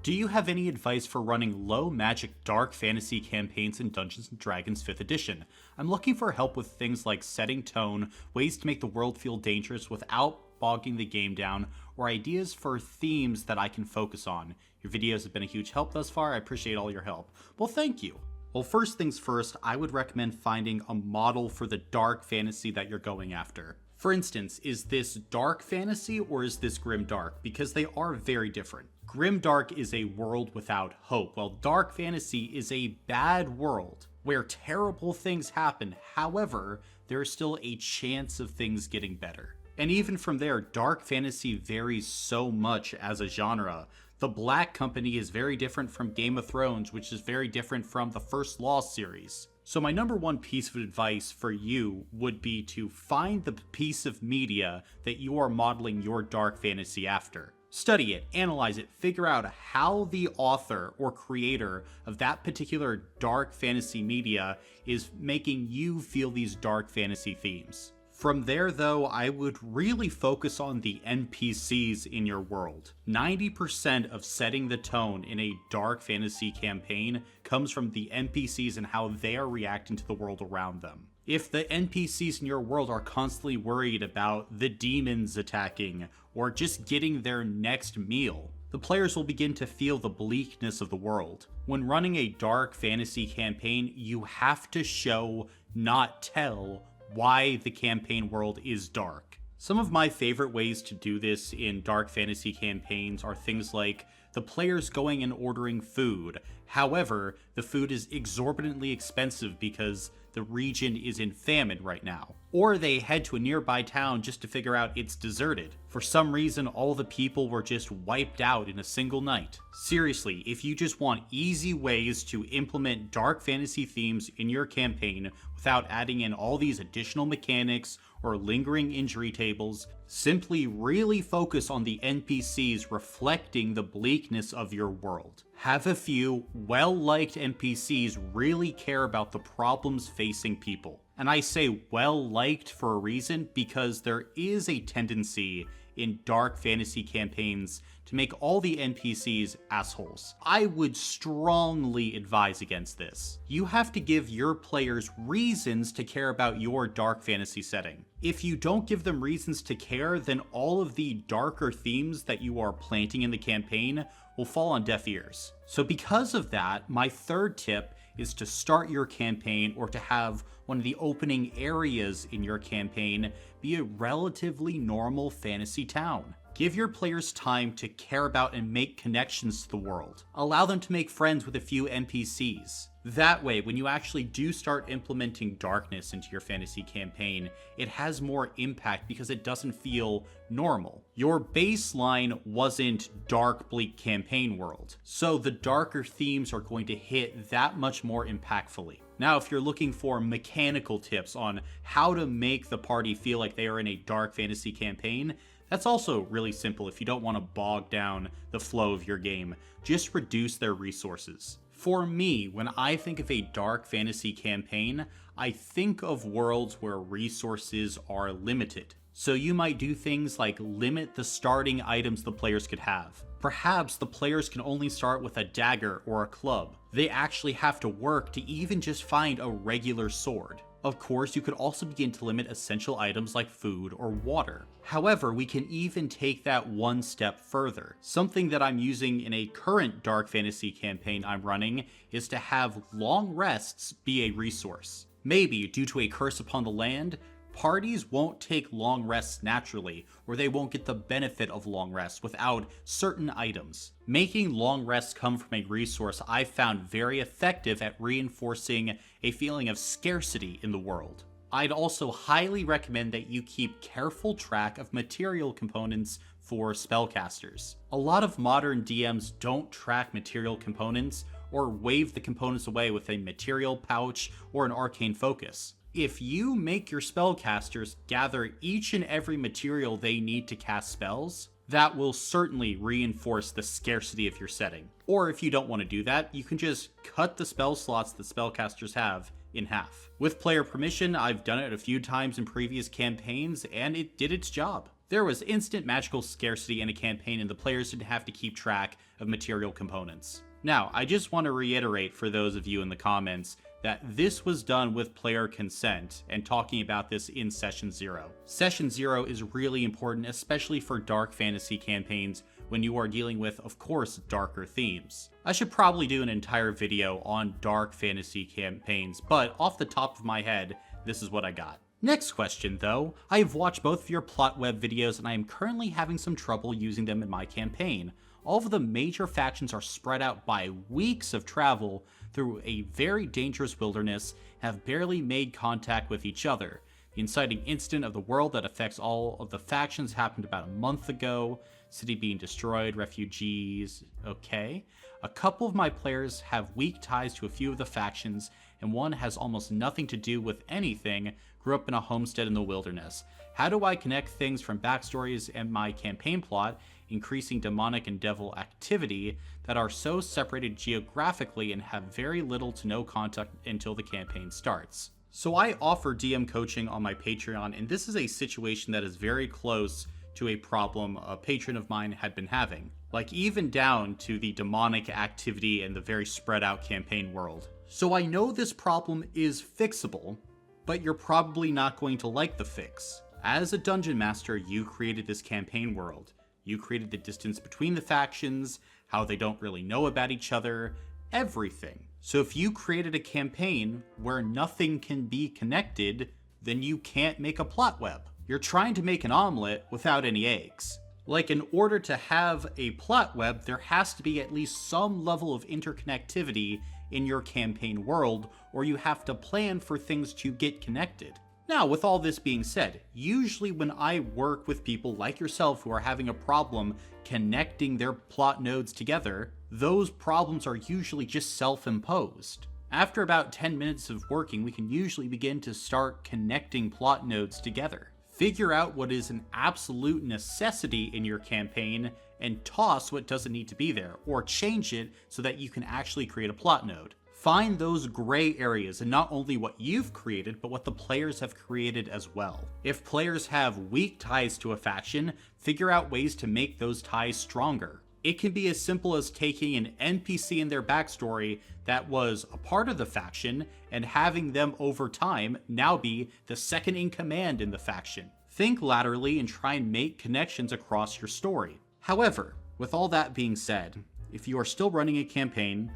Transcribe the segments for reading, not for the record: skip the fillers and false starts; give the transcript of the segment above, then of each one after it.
Do you have any advice for running low magic dark fantasy campaigns in Dungeons & Dragons 5th edition? I'm looking for help with things like setting tone, ways to make the world feel dangerous without bogging the game down, or ideas for themes that I can focus on. Your videos have been a huge help thus far. I appreciate all your help. Well, thank you. Well, first things first, I would recommend finding a model for the dark fantasy that you're going after. For instance, is this dark fantasy or is this grim dark? Because they are very different. Grim dark is a world without hope, while dark fantasy is a bad world where terrible things happen. However, there is still a chance of things getting better. And even from there, dark fantasy varies so much as a genre. The Black Company is very different from Game of Thrones, which is very different from the First Law series. So my number one piece of advice for you would be to find the piece of media that you are modeling your dark fantasy after. Study it, analyze it, figure out how the author or creator of that particular dark fantasy media is making you feel these dark fantasy themes. From there, though, I would really focus on the NPCs in your world. 90% of setting the tone in a dark fantasy campaign comes from the NPCs and how they are reacting to the world around them. If the NPCs in your world are constantly worried about the demons attacking or just getting their next meal, the players will begin to feel the bleakness of the world. When running a dark fantasy campaign, you have to show, not tell, why the campaign world is dark. Some of my favorite ways to do this in dark fantasy campaigns are things like the players going and ordering food. However, the food is exorbitantly expensive because the region is in famine right now. Or they head to a nearby town just to figure out it's deserted. For some reason, all the people were just wiped out in a single night. Seriously, if you just want easy ways to implement dark fantasy themes in your campaign without adding in all these additional mechanics or lingering injury tables, simply really focus on the NPCs reflecting the bleakness of your world. Have a few well-liked NPCs really care about the problems facing people. And I say well-liked for a reason, because there is a tendency in dark fantasy campaigns to make all the NPCs assholes. I would strongly advise against this. You have to give your players reasons to care about your dark fantasy setting. If you don't give them reasons to care, then all of the darker themes that you are planting in the campaign will fall on deaf ears. So because of that, my third tip is to start your campaign, or to have one of the opening areas in your campaign be a relatively normal fantasy town. Give your players time to care about and make connections to the world. Allow them to make friends with a few NPCs. That way, when you actually do start implementing darkness into your fantasy campaign, it has more impact because it doesn't feel normal. Your baseline wasn't dark, bleak campaign world, so the darker themes are going to hit that much more impactfully. Now, if you're looking for mechanical tips on how to make the party feel like they are in a dark fantasy campaign, that's also really simple if you don't want to bog down the flow of your game. Just reduce their resources. For me, when I think of a dark fantasy campaign, I think of worlds where resources are limited. So you might do things like limit the starting items the players could have. Perhaps the players can only start with a dagger or a club. They actually have to work to even just find a regular sword. Of course, you could also begin to limit essential items like food or water. However, we can even take that one step further. Something that I'm using in a current dark fantasy campaign I'm running is to have long rests be a resource. Maybe, due to a curse upon the land, parties won't take long rests naturally, or they won't get the benefit of long rests without certain items. Making long rests come from a resource I've found very effective at reinforcing a feeling of scarcity in the world. I'd also highly recommend that you keep careful track of material components for spellcasters. A lot of modern DMs don't track material components or wave the components away with a material pouch or an arcane focus. If you make your spellcasters gather each and every material they need to cast spells, that will certainly reinforce the scarcity of your setting. Or if you don't want to do that, you can just cut the spell slots that spellcasters have in half. With player permission, I've done it a few times in previous campaigns, and it did its job. There was instant magical scarcity in a campaign and the players didn't have to keep track of material components. Now, I just want to reiterate for those of you in the comments that this was done with player consent and talking about this in Session 0. Session 0 is really important, especially for dark fantasy campaigns when you are dealing with, of course, darker themes. I should probably do an entire video on dark fantasy campaigns, but off the top of my head, this is what I got. Next question though, I have watched both of your plot web videos and I am currently having some trouble using them in my campaign. All of the major factions are spread out by weeks of travel through a very dangerous wilderness and have barely made contact with each other. The inciting incident of the world that affects all of the factions happened about a month ago. City being destroyed, refugees, okay. A couple of my players have weak ties to a few of the factions, and one has almost nothing to do with anything, grew up in a homestead in the wilderness. How do I connect things from backstories and my campaign plot, increasing demonic and devil activity, that are so separated geographically and have very little to no contact until the campaign starts? So I offer DM coaching on my Patreon, and this is a situation that is very close to a problem a patron of mine had been having. Like even down to the demonic activity and the very spread out campaign world. So I know this problem is fixable, but you're probably not going to like the fix. As a dungeon master, you created this campaign world. You created the distance between the factions, how they don't really know about each other, everything. So if you created a campaign where nothing can be connected, then you can't make a plot web. You're trying to make an omelet without any eggs. Like, in order to have a plot web, there has to be at least some level of interconnectivity in your campaign world, or you have to plan for things to get connected. Now, with all this being said, usually when I work with people like yourself who are having a problem connecting their plot nodes together, those problems are usually just self-imposed. After about 10 minutes of working, we can usually begin to start connecting plot nodes together. Figure out what is an absolute necessity in your campaign and toss what doesn't need to be there, or change it so that you can actually create a plot node. Find those gray areas in not only what you've created, but what the players have created as well. If players have weak ties to a faction, figure out ways to make those ties stronger. It can be as simple as taking an NPC in their backstory that was a part of the faction and having them over time now be the second in command in the faction. Think laterally and try and make connections across your story. However, with all that being said, if you are still running a campaign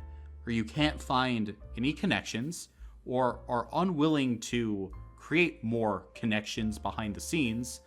or you can't find any connections or are unwilling to create more connections behind the scenes,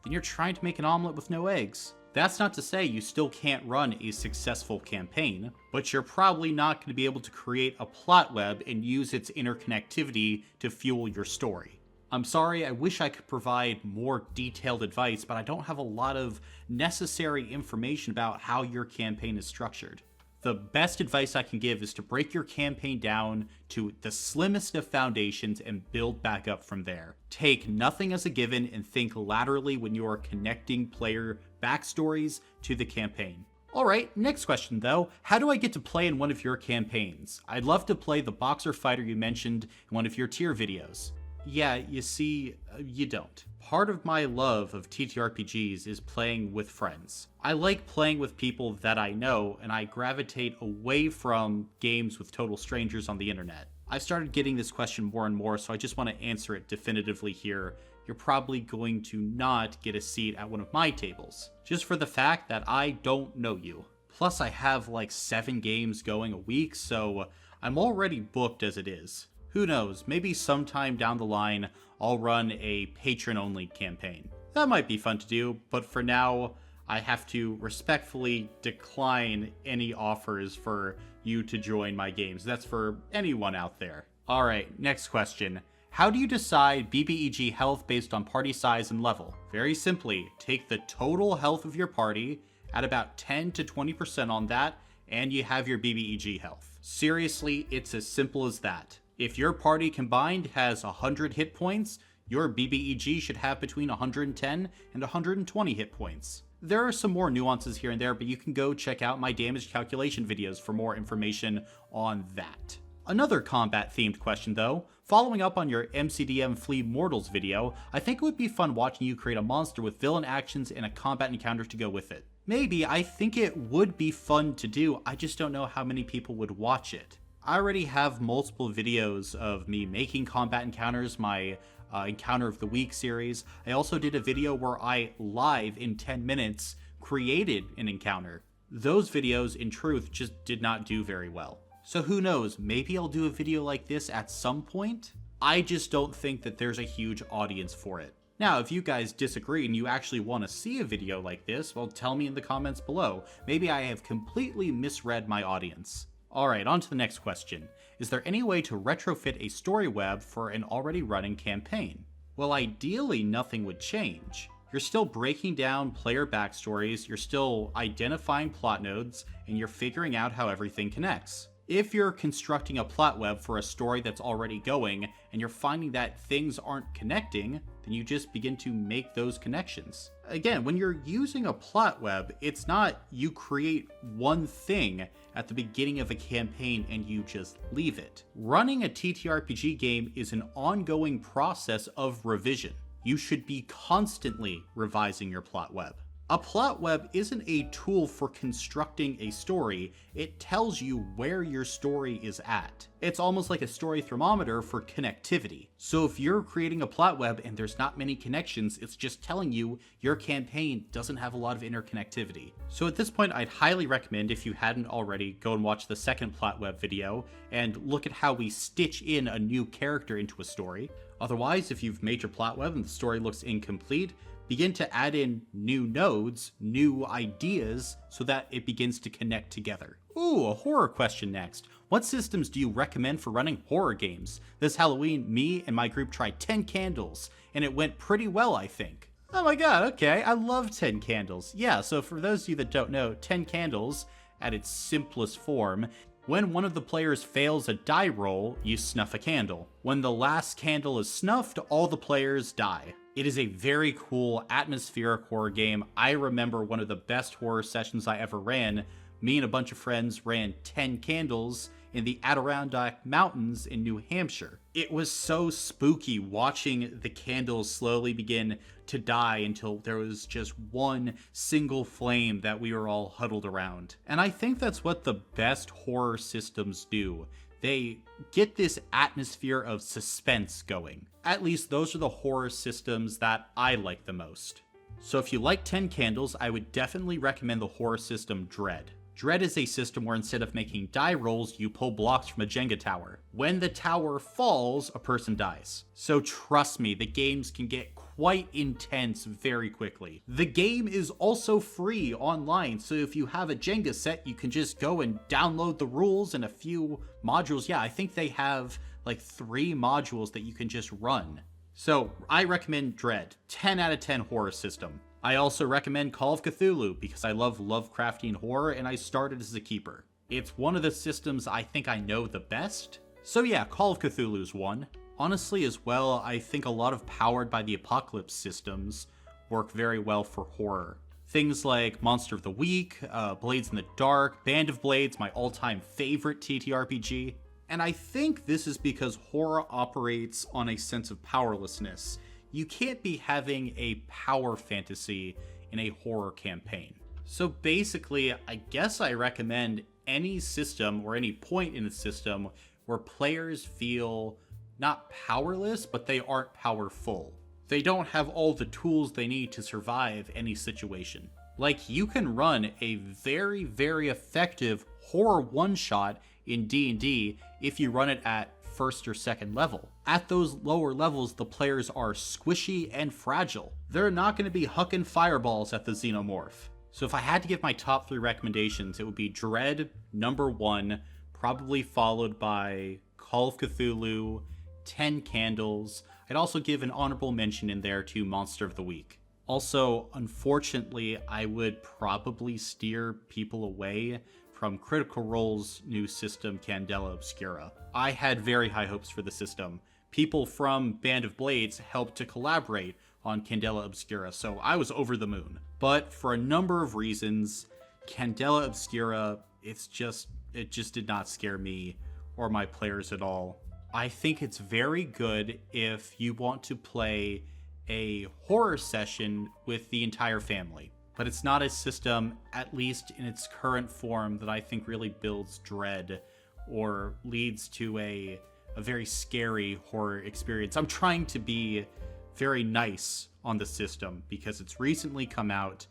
then you're trying to make an omelet with no eggs. That's not to say you still can't run a successful campaign, but you're probably not going to be able to create a plot web and use its interconnectivity to fuel your story. I'm sorry, I wish I could provide more detailed advice, but I don't have a lot of necessary information about how your campaign is structured. The best advice I can give is to break your campaign down to the slimmest of foundations and build back up from there. Take nothing as a given and think laterally when you are connecting player backstories to the campaign. Alright, next question though. How do I get to play in one of your campaigns? I'd love to play the boxer fighter you mentioned in one of your tier videos. Yeah, you see, you don't. Part of my love of TTRPGs is playing with friends. I like playing with people that I know, and I gravitate away from games with total strangers on the internet. I've started getting this question more and more, so I just want to answer it definitively here. You're probably going to not get a seat at one of my tables, just for the fact that I don't know you. Plus, I have like 7 games going a week, so I'm already booked as it is. Who knows, maybe sometime down the line, I'll run a patron-only campaign. That might be fun to do, but for now, I have to respectfully decline any offers for you to join my games. That's for anyone out there. Alright, next question. How do you decide BBEG health based on party size and level? Very simply, take the total health of your party, add about 10 to 20% on that, and you have your BBEG health. Seriously, it's as simple as that. If your party combined has 100 hit points, your BBEG should have between 110 and 120 hit points. There are some more nuances here and there, but you can go check out my damage calculation videos for more information on that. Another combat-themed question though, Following up on your MCDM Flea Mortals video, I think it would be fun watching you create a monster with villain actions and a combat encounter to go with it. Maybe, I think it would be fun to do, I just don't know how many people would watch it. I already have multiple videos of me making combat encounters, my Encounter of the Week series. I also did a video where I, live in 10 minutes, created an encounter. Those videos, in truth, just did not do very well. So who knows, maybe I'll do a video like this at some point? I just don't think that there's a huge audience for it. Now, if you guys disagree and you actually want to see a video like this, well, tell me in the comments below. Maybe I have completely misread my audience. Alright, on to the next question. Is there any way to retrofit a story web for an already running campaign? Well, ideally, nothing would change. You're still breaking down player backstories, you're still identifying plot nodes, and you're figuring out how everything connects. If you're constructing a plot web for a story that's already going, and you're finding that things aren't connecting, then you just begin to make those connections. Again, when you're using a plot web, it's not you create one thing at the beginning of a campaign and you just leave it. Running a TTRPG game is an ongoing process of revision. You should be constantly revising your plot web. A plot web isn't a tool for constructing a story, it tells you where your story is at. It's almost like a story thermometer for connectivity. So if you're creating a plot web and there's not many connections, it's just telling you your campaign doesn't have a lot of interconnectivity. So at this point, I'd highly recommend, if you hadn't already, go and watch the second plot web video and look at how we stitch in a new character into a story. Otherwise, if you've made your plot web and the story looks incomplete, begin to add in new nodes, new ideas, so that it begins to connect together. Ooh, a horror question next. What systems do you recommend for running horror games? This Halloween, me and my group tried 10 Candles, and it went pretty well, I think. Oh my god, okay, I love 10 Candles. Yeah, so for those of you that don't know, 10 Candles, at its simplest form, when one of the players fails a die roll, you snuff a candle. When the last candle is snuffed, all the players die. It is a very cool atmospheric horror game. I remember one of the best horror sessions I ever ran. Me and a bunch of friends ran 10 Candles in the Adirondack Mountains in New Hampshire. It was so spooky watching the candles slowly begin to die until there was just one single flame that we were all huddled around. And I think that's what the best horror systems do. They get this atmosphere of suspense going. At least those are the horror systems that I like the most. So if you like 10 Candles, I would definitely recommend the horror system Dread. Dread is a system where instead of making die rolls, you pull blocks from a Jenga tower. When the tower falls, a person dies. So trust me, the games can get quite intense very quickly. The game is also free online, so if you have a Jenga set, you can just go and download the rules and a few modules. Yeah, I think they have like 3 modules that you can just run. So I recommend Dread, 10 out of 10 horror system. I also recommend Call of Cthulhu because I love Lovecraftian horror and I started as a keeper. It's one of the systems I think I know the best. So yeah, Call of Cthulhu's one. Honestly as well, I think a lot of Powered by the Apocalypse systems work very well for horror. Things like Monster of the Week, Blades in the Dark, Band of Blades, my all-time favorite TTRPG. And I think this is because horror operates on a sense of powerlessness. You can't be having a power fantasy in a horror campaign. So basically, I guess I recommend any system or any point in the system where players feel not powerless, but they aren't powerful. They don't have all the tools they need to survive any situation. Like, you can run a very, very effective horror one-shot in D&D if you run it at first or second level. At those lower levels, the players are squishy and fragile. They're not going to be hucking fireballs at the xenomorph. So if I had to give my top 3 recommendations, it would be Dread, number 1, probably followed by Call of Cthulhu, 10 Candles. I'd also give an honorable mention in there to Monster of the Week. Also, unfortunately, I would probably steer people away from Critical Role's new system, Candela Obscura. I had very high hopes for the system. People from Band of Blades helped to collaborate on Candela Obscura, so I was over the moon. But for a number of reasons, Candela Obscura, it just did not scare me or my players at all. I think it's very good if you want to play a horror session with the entire family. But it's not a system, at least in its current form, that I think really builds dread or leads to a very scary horror experience. I'm trying to be very nice on the system because it's recently come out.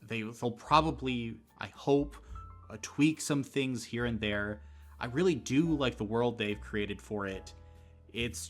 They'll probably, I hope, tweak some things here and there. I really do like the world they've created for it. It's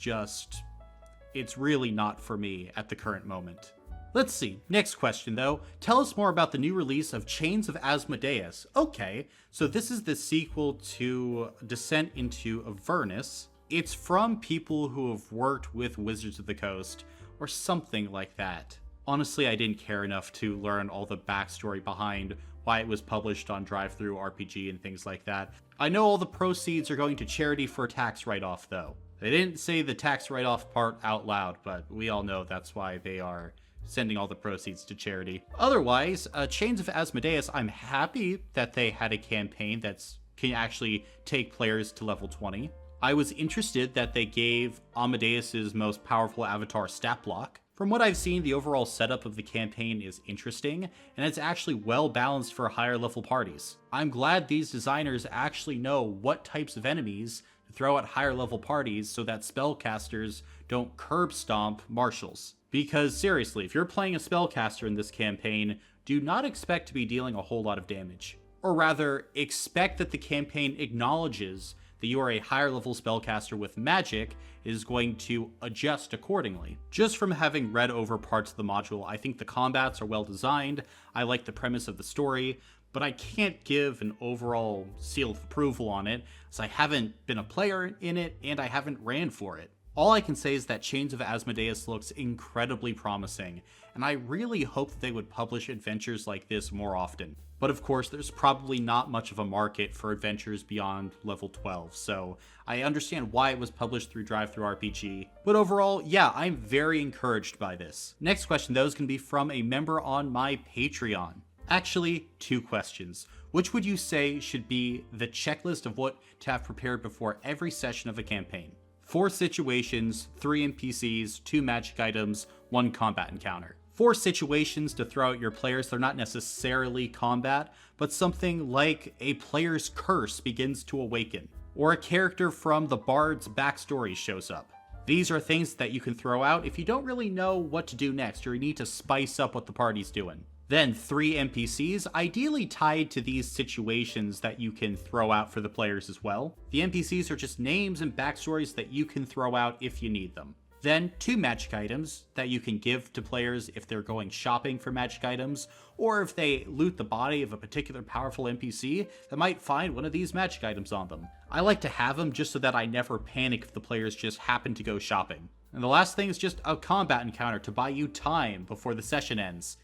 really not for me at the current moment. Let's see. Next question, though. Tell us more about the new release of Chains of Asmodeus. Okay, so this is the sequel to Descent into Avernus. It's from people who have worked with Wizards of the Coast, or something like that. Honestly, I didn't care enough to learn all the backstory behind why it was published on DriveThruRPG and things like that. I know all the proceeds are going to charity for a tax write-off, though. They didn't say the tax write-off part out loud, but we all know that's why they are sending all the proceeds to charity. Otherwise, Chains of Asmodeus, I'm happy that they had a campaign that can actually take players to level 20. I was interested that they gave Amadeus's most powerful avatar stat block. From what I've seen, the overall setup of the campaign is interesting, and it's actually well balanced for higher level parties. I'm glad these designers actually know what types of enemies to throw at higher level parties so that spellcasters don't curb stomp marshals. Because seriously, if you're playing a spellcaster in this campaign, do not expect to be dealing a whole lot of damage. Or rather, expect that the campaign acknowledges that you are a higher level spellcaster with magic is going to adjust accordingly. Just from having read over parts of the module, I think the combats are well designed, I like the premise of the story, but I can't give an overall seal of approval on it, as I haven't been a player in it and I haven't ran for it. All I can say is that Chains of Asmodeus looks incredibly promising, and I really hope that they would publish adventures like this more often. But of course, there's probably not much of a market for adventures beyond level 12, so I understand why it was published through DriveThruRPG. But overall, yeah, I'm very encouraged by this. Next question, though, is going to be from a member on my Patreon. Actually, 2 questions. Which would you say should be the checklist of what to have prepared before every session of a campaign? 4 situations, 3 NPCs, 2 magic items, 1 combat encounter. 4 situations to throw at your players. They're not necessarily combat, but something like a player's curse begins to awaken, or a character from the bard's backstory shows up. These are things that you can throw out if you don't really know what to do next, or you need to spice up what the party's doing. Then 3 NPCs, ideally tied to these situations that you can throw out for the players as well. The NPCs are just names and backstories that you can throw out if you need them. Then 2 magic items that you can give to players if they're going shopping for magic items, or if they loot the body of a particular powerful NPC that might find one of these magic items on them. I like to have them just so that I never panic if the players just happen to go shopping. And the last thing is just a combat encounter to buy you time before the session ends.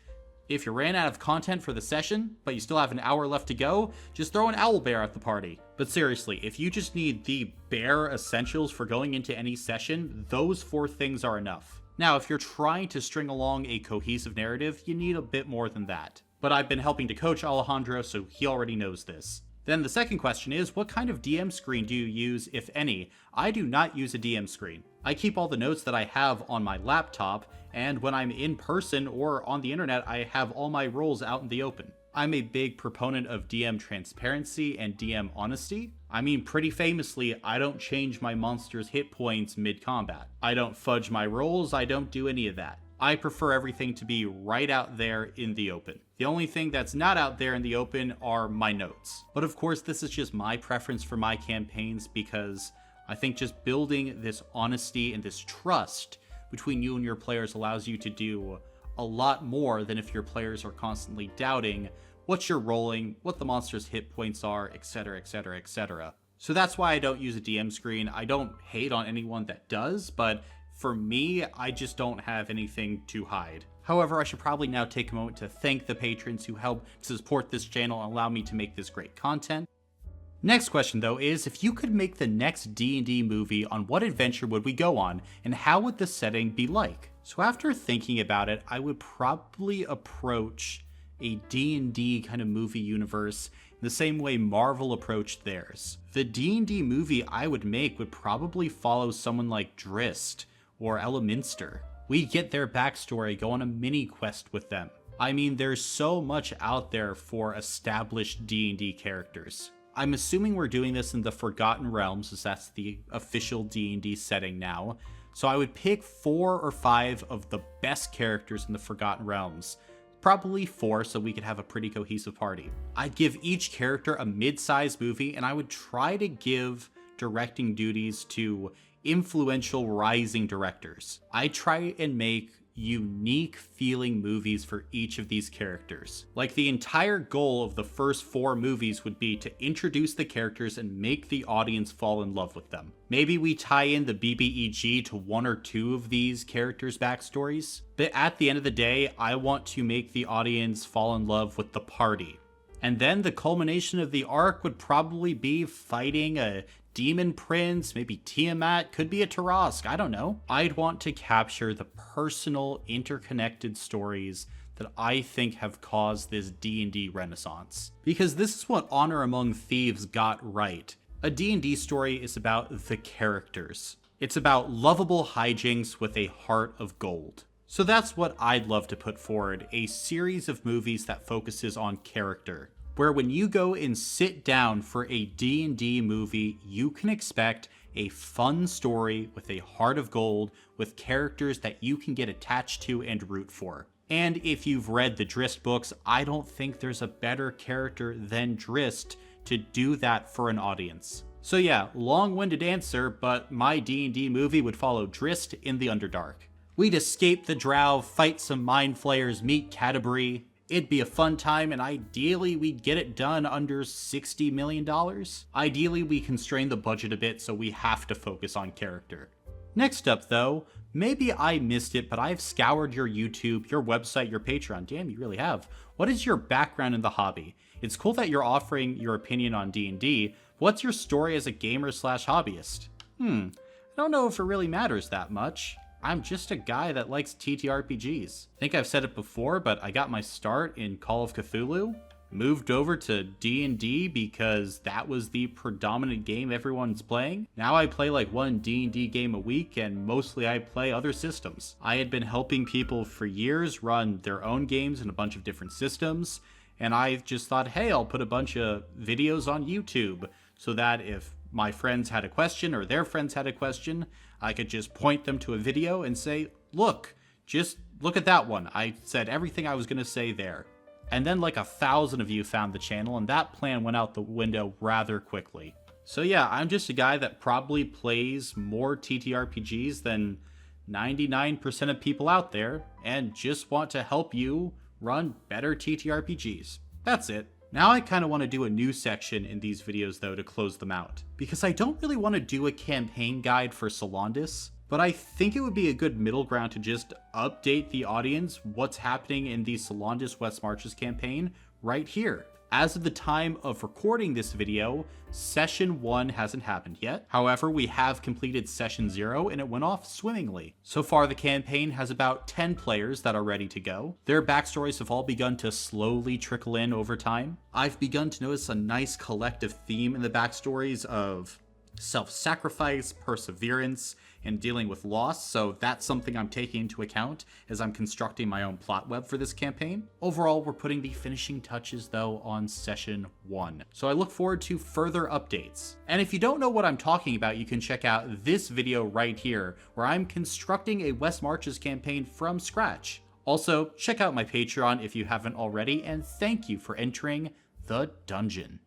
If you ran out of content for the session, but you still have an hour left to go, just throw an owlbear at the party. But seriously, if you just need the bare essentials for going into any session, those 4 things are enough. Now, if you're trying to string along a cohesive narrative, you need a bit more than that. But I've been helping to coach Alejandro, so he already knows this. Then the second question is, what kind of DM screen do you use, if any? I do not use a DM screen. I keep all the notes that I have on my laptop, and when I'm in person or on the internet, I have all my roles out in the open. I'm a big proponent of DM transparency and DM honesty. I mean, pretty famously, I don't change my monster's hit points mid-combat. I don't fudge my rolls, I don't do any of that. I prefer everything to be right out there in the open. The only thing that's not out there in the open are my notes. But of course, this is just my preference for my campaigns because I think just building this honesty and this trust between you and your players allows you to do a lot more than if your players are constantly doubting what you're rolling, what the monster's hit points are, etc, etc, etc. So that's why I don't use a DM screen. I don't hate on anyone that does, but for me, I just don't have anything to hide. However, I should probably now take a moment to thank the patrons who help to support this channel and allow me to make this great content. Next question, though, is if you could make the next D&D movie, on what adventure would we go on, and how would the setting be like? So after thinking about it, I would probably approach a D&D kind of movie universe the same way Marvel approached theirs. The D&D movie I would make would probably follow someone like Drizzt or Elminster. We get their backstory, go on a mini quest with them. I mean, there's so much out there for established D&D characters. I'm assuming we're doing this in the Forgotten Realms, as that's the official D&D setting now. So I would pick 4 or 5 of the best characters in the Forgotten Realms. Probably 4, so we could have a pretty cohesive party. I'd give each character a mid-sized movie, and I would try to give directing duties to influential rising directors. I try and make unique feeling movies for each of these characters. Like, the entire goal of the first 4 movies would be to introduce the characters and make the audience fall in love with them. Maybe we tie in the BBEG to 1 or 2 of these characters' backstories, but at the end of the day, I want to make the audience fall in love with the party. And then the culmination of the arc would probably be fighting a demon prince, maybe Tiamat, could be a Tarask, I don't know. I'd want to capture the personal, interconnected stories that I think have caused this D&D renaissance. Because this is what Honor Among Thieves got right. A D&D story is about the characters. It's about lovable hijinks with a heart of gold. So that's what I'd love to put forward, a series of movies that focuses on character, where when you go and sit down for a D&D movie, you can expect a fun story with a heart of gold, with characters that you can get attached to and root for. And if you've read the Drizzt books, I don't think there's a better character than Drizzt to do that for an audience. So yeah, long-winded answer, but my D&D movie would follow Drizzt in the Underdark. We'd escape the Drow, fight some Mind Flayers, meet Canterbury. It'd be a fun time, and ideally we'd get it done under $60 million. Ideally, we constrain the budget a bit, so we have to focus on character. Next up though, maybe I missed it, but I've scoured your YouTube, your website, your Patreon. Damn, you really have. What is your background in the hobby? It's cool that you're offering your opinion on D&D. What's your story as a gamer/hobbyist? I don't know if it really matters that much. I'm just a guy that likes TTRPGs. I think I've said it before, but I got my start in Call of Cthulhu, moved over to D&D because that was the predominant game everyone's playing. Now I play like 1 D&D game a week, and mostly I play other systems. I had been helping people for years run their own games in a bunch of different systems, and I just thought, hey, I'll put a bunch of videos on YouTube so that if my friends had a question or their friends had a question, I could just point them to a video and say, look, just look at that one. I said everything I was going to say there. And then like 1,000 of you found the channel, and that plan went out the window rather quickly. So yeah, I'm just a guy that probably plays more TTRPGs than 99% of people out there, and just want to help you run better TTRPGs. That's it. Now I kind of want to do a new section in these videos though to close them out, because I don't really want to do a campaign guide for Solondis, but I think it would be a good middle ground to just update the audience what's happening in the Solondis West Marches campaign right here. As of the time of recording this video, Session 1 hasn't happened yet. However, we have completed Session 0 and it went off swimmingly. So far, the campaign has about 10 players that are ready to go. Their backstories have all begun to slowly trickle in over time. I've begun to notice a nice collective theme in the backstories of self-sacrifice, perseverance, and dealing with loss, so that's something I'm taking into account as I'm constructing my own plot web for this campaign. Overall, we're putting the finishing touches though on Session 1, so I look forward to further updates. And if you don't know what I'm talking about, you can check out this video right here, where I'm constructing a West Marches campaign from scratch. Also, check out my Patreon if you haven't already, and thank you for entering the dungeon.